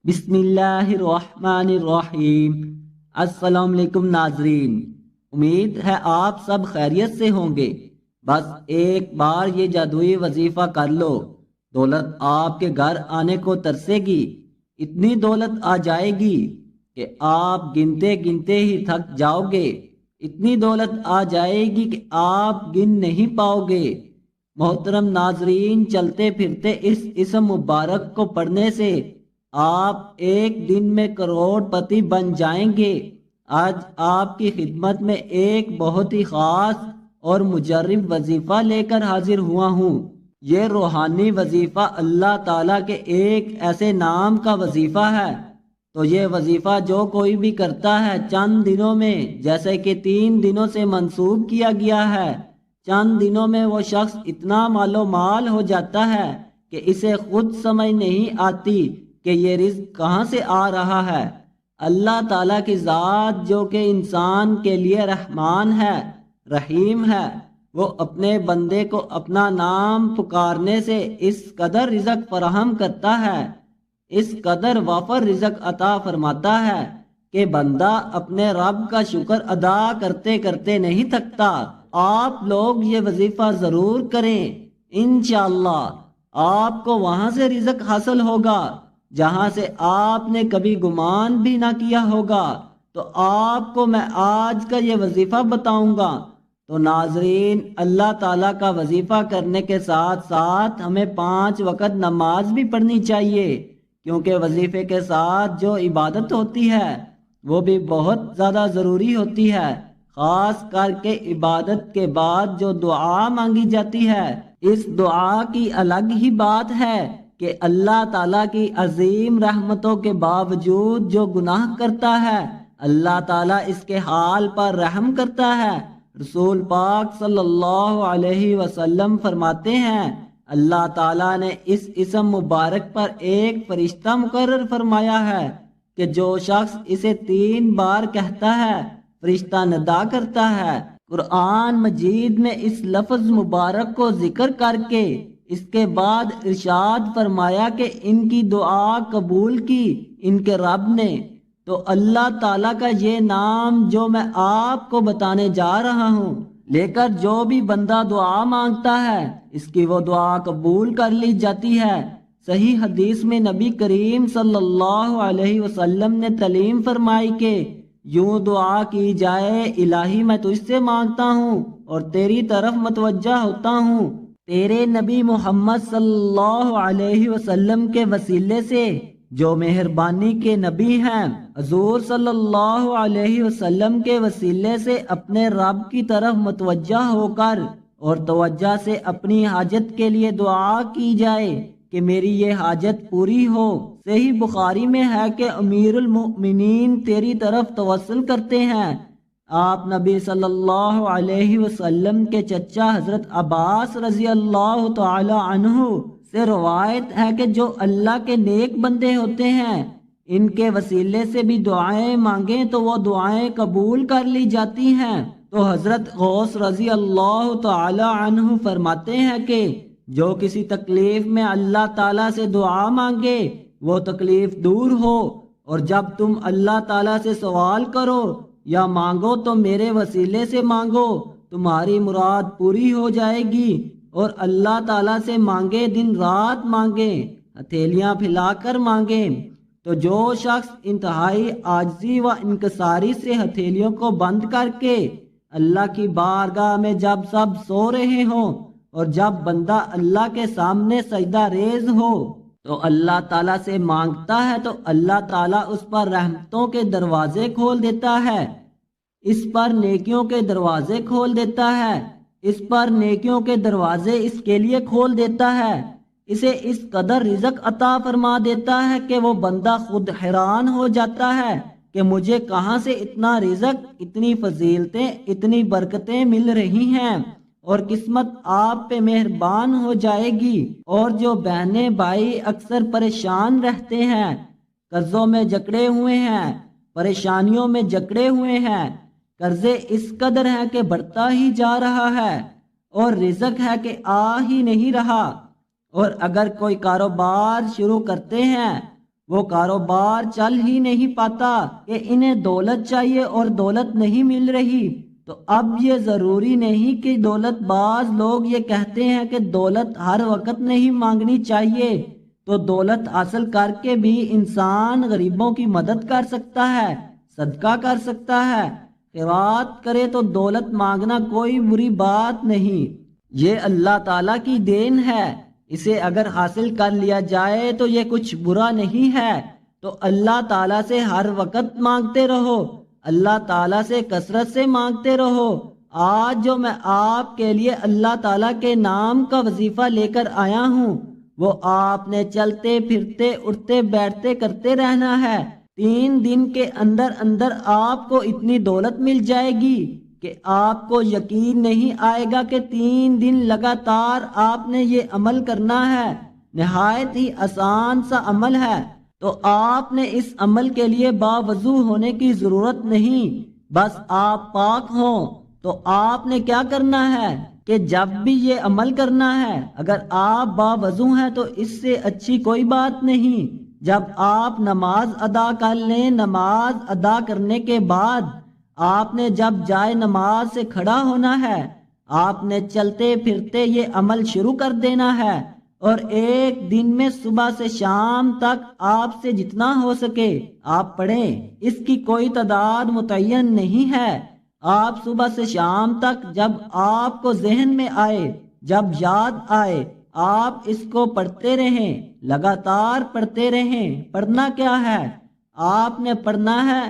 بسم اللہ الرحمن الرحیم۔ السلام علیکم ناظرین، امید ہے آپ سب خیریت سے ہوں گے۔ بس ایک بار یہ جادوئی وظیفہ کر لو، دولت آپ کے گھر آنے کو ترسے گی۔ اتنی دولت آ جائے گی کہ آپ گنتے گنتے ہی تھک جاؤ گے۔ اتنی دولت آ جائے گی کہ آپ گن نہیں پاؤ گے۔ محترم ناظرین، چلتے پھرتے اس اسم مبارک کو پڑھنے سے آپ ایک دن میں کروڑ پتی بن جائیں گے۔ آج آپ کی خدمت میں ایک بہت ہی خاص اور مجرب وظیفہ لے کر حاضر ہوا ہوں۔ یہ روحانی وظیفہ اللہ تعالیٰ کے ایک ایسے نام کا وظیفہ ہے۔ تو یہ وظیفہ جو کوئی بھی کرتا ہے چند دنوں میں، جیسے کہ 3 دنوں سے منسوب کیا گیا ہے، چند دنوں میں وہ شخص اتنا مال و مال ہو جاتا ہے کہ اسے خود سمجھ نہیں آتی کہ یہ رزق کہاں سے آ رہا ہے۔ اللہ تعالیٰ کی ذات جو کہ انسان کے لیے رحمان ہے، رحیم ہے، وہ اپنے بندے کو اپنا نام پکارنے سے اس قدر رزق فراہم کرتا ہے، اس قدر وافر رزق عطا فرماتا ہے کہ بندہ اپنے رب کا شکر ادا کرتے کرتے نہیں تھکتا۔ آپ لوگ یہ وظیفہ ضرور کریں، انشاءاللہ آپ کو وہاں سے رزق حاصل ہوگا جہاں سے آپ نے کبھی گمان بھی نہ کیا ہوگا۔ تو آپ کو میں آج کا یہ وظیفہ بتاؤں گا۔ تو ناظرین، اللہ تعالیٰ کا وظیفہ کرنے کے ساتھ ساتھ ہمیں 5 وقت نماز بھی پڑھنی چاہیے، کیونکہ وظیفے کے ساتھ جو عبادت ہوتی ہے وہ بھی بہت زیادہ ضروری ہوتی ہے، خاص کر کے عبادت کے بعد جو دعا مانگی جاتی ہے، اس دعا کی الگ ہی بات ہے کہ اللہ تعالیٰ کی عظیم رحمتوں کے باوجود جو گناہ کرتا ہے اللہ تعالیٰ اس کے حال پر رحم کرتا ہے۔ رسول پاک صلی اللہ علیہ وسلم فرماتے ہیں، اللہ تعالیٰ نے اس اسم مبارک پر ایک فرشتہ مقرر فرمایا ہے کہ جو شخص اسے 3 بار کہتا ہے فرشتہ ندا کرتا ہے۔ قرآن مجید میں اس لفظ مبارک کو ذکر کر کے اس کے بعد ارشاد فرمایا کہ ان کی دعا قبول کی ان کے رب نے۔ تو اللہ تعالیٰ کا یہ نام جو میں آپ کو بتانے جا رہا ہوں لے کر جو بھی بندہ دعا مانگتا ہے اس کی وہ دعا قبول کر لی جاتی ہے۔ صحیح حدیث میں نبی کریم صلی اللہ علیہ وسلم نے تعلیم فرمائی کہ یوں دعا کی جائے، الہی میں تجھ سے مانگتا ہوں اور تیری طرف متوجہ ہوتا ہوں، تیرے نبی محمد صلی اللہ علیہ وسلم کے وسیلے سے جو مہربانی کے نبی ہیں، حضور صلی اللہ علیہ وسلم کے وسیلے سے اپنے رب کی طرف متوجہ ہو کر اور توجہ سے اپنی حاجت کے لیے دعا کی جائے کہ میری یہ حاجت پوری ہو۔ صحیح بخاری میں ہے کہ امیر المؤمنین تیری طرف توسل کرتے ہیں۔ آپ نبی صلی اللہ علیہ وسلم کے چچا حضرت عباس رضی اللہ تعالی عنہ سے روایت ہے کہ جو اللہ کے نیک بندے ہوتے ہیں ان کے وسیلے سے بھی دعائیں مانگیں تو وہ دعائیں قبول کر لی جاتی ہیں۔ تو حضرت غوث رضی اللہ تعالی عنہ فرماتے ہیں کہ جو کسی تکلیف میں اللہ تعالیٰ سے دعا مانگے وہ تکلیف دور ہو، اور جب تم اللہ تعالیٰ سے سوال کرو یا مانگو تو میرے وسیلے سے مانگو، تمہاری مراد پوری ہو جائے گی۔ اور اللہ تعالیٰ سے مانگے، دن رات مانگے، ہتھیلیاں پھیلا کر مانگے۔ تو جو شخص انتہائی عاجزی و انکساری سے ہتھیلیوں کو بند کر کے اللہ کی بارگاہ میں جب سب سو رہے ہوں اور جب بندہ اللہ کے سامنے سجدہ ریز ہو تو اللہ تعالیٰ سے مانگتا ہے تو اللہ تعالیٰ اس پر رحمتوں کے دروازے کھول دیتا ہے، اس پر نیکیوں کے دروازے کھول دیتا ہے، اس پر نیکیوں کے دروازے اس کے لیے کھول دیتا ہے، اسے اس قدر رزق عطا فرما دیتا ہے کہ وہ بندہ خود حیران ہو جاتا ہے کہ مجھے کہاں سے اتنا رزق، اتنی فضیلتیں، اتنی برکتیں مل رہی ہیں، اور قسمت آپ پہ مہربان ہو جائے گی۔ اور جو بہنیں بھائی اکثر پریشان رہتے ہیں، قرضوں میں جکڑے ہوئے ہیں، پریشانیوں میں جکڑے ہوئے ہیں، قرضے اس قدر ہیں کہ بڑھتا ہی جا رہا ہے اور رزق ہے کہ آ ہی نہیں رہا، اور اگر کوئی کاروبار شروع کرتے ہیں وہ کاروبار چل ہی نہیں پاتا کہ انہیں دولت چاہیے اور دولت نہیں مل رہی۔ تو اب یہ ضروری نہیں کہ دولت، بعض لوگ یہ کہتے ہیں کہ دولت ہر وقت نہیں مانگنی چاہیے، تو دولت حاصل کر کے بھی انسان غریبوں کی مدد کر سکتا ہے، صدقہ کر سکتا ہے، خیرات کرے، تو دولت مانگنا کوئی بری بات نہیں۔ یہ اللہ تعالیٰ کی دین ہے، اسے اگر حاصل کر لیا جائے تو یہ کچھ برا نہیں ہے۔ تو اللہ تعالیٰ سے ہر وقت مانگتے رہو، اللہ تعالیٰ سے کثرت سے مانگتے رہو۔ آج جو میں آپ کے لیے اللہ تعالیٰ کے نام کا وظیفہ لے کر آیا ہوں، وہ آپ نے چلتے پھرتے اٹھتے بیٹھتے کرتے رہنا ہے۔ 3 دن کے اندر اندر آپ کو اتنی دولت مل جائے گی کہ آپ کو یقین نہیں آئے گا کہ 3 دن لگاتار آپ نے یہ عمل کرنا ہے۔ نہایت ہی آسان سا عمل ہے، تو آپ نے اس عمل کے لیے باوضو ہونے کی ضرورت نہیں، بس آپ پاک ہوں۔ تو آپ نے کیا کرنا ہے کہ جب بھی یہ عمل کرنا ہے، اگر آپ باوضو ہیں تو اس سے اچھی کوئی بات نہیں۔ جب آپ نماز ادا کر لیں، نماز ادا کرنے کے بعد آپ نے جب جائے نماز سے کھڑا ہونا ہے، آپ نے چلتے پھرتے یہ عمل شروع کر دینا ہے، اور ایک دن میں صبح سے شام تک آپ سے جتنا ہو سکے آپ پڑھیں۔ اس کی کوئی تعداد متعین نہیں ہے۔ آپ صبح سے شام تک جب آپ کو ذہن میں آئے، جب یاد آئے، آپ اس کو پڑھتے رہیں، لگاتار پڑھتے رہیں۔ پڑھنا کیا ہے؟ آپ نے پڑھنا ہے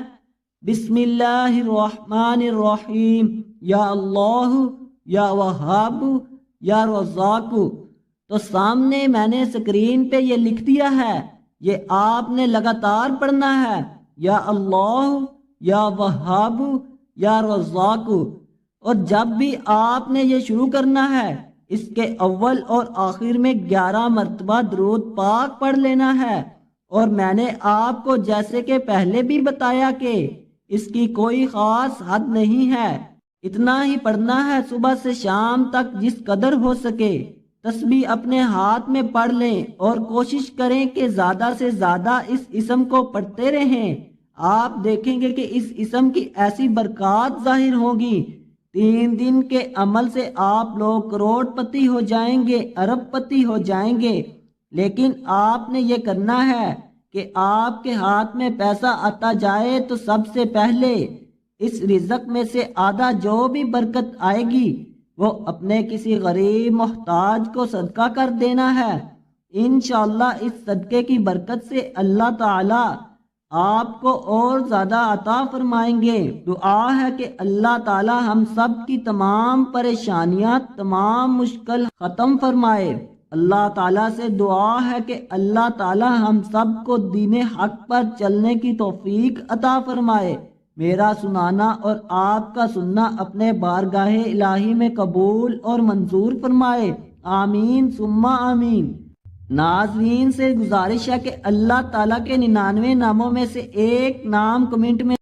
بسم اللہ الرحمن الرحیم، یا اللہ یا وہاب یا رزاق۔ تو سامنے میں نے اسکرین پہ یہ لکھ دیا ہے، یہ آپ نے لگاتار پڑھنا ہے، یا اللہ یا وہاب یا رزاق۔ اور جب بھی آپ نے یہ شروع کرنا ہے، اس کے اول اور آخر میں 11 مرتبہ درود پاک پڑھ لینا ہے۔ اور میں نے آپ کو جیسے کہ پہلے بھی بتایا کہ اس کی کوئی خاص حد نہیں ہے، اتنا ہی پڑھنا ہے صبح سے شام تک جس قدر ہو سکے۔ تسبیح اپنے ہاتھ میں پڑھ لیں اور کوشش کریں کہ زیادہ سے زیادہ اس اسم کو پڑھتے رہیں۔ آپ دیکھیں گے کہ اس اسم کی ایسی برکات ظاہر ہوگی، 3 دن کے عمل سے آپ لوگ کروڑ پتی ہو جائیں گے، ارب پتی ہو جائیں گے۔ لیکن آپ نے یہ کرنا ہے کہ آپ کے ہاتھ میں پیسہ آتا جائے تو سب سے پہلے اس رزق میں سے آدھا جو بھی برکت آئے گی وہ اپنے کسی غریب محتاج کو صدقہ کر دینا ہے۔ انشاءاللہ اس صدقے کی برکت سے اللہ تعالی آپ کو اور زیادہ عطا فرمائیں گے۔ دعا ہے کہ اللہ تعالی ہم سب کی تمام پریشانیاں، تمام مشکل ختم فرمائے۔ اللہ تعالیٰ سے دعا ہے کہ اللہ تعالیٰ ہم سب کو دین حق پر چلنے کی توفیق عطا فرمائے۔ میرا سنانا اور آپ کا سننا اپنے بارگاہ الہی میں قبول اور منظور فرمائے، آمین ثم آمین۔ ناظرین سے گزارش ہے کہ اللہ تعالیٰ کے 99 ناموں میں سے ایک نام کمنٹ میں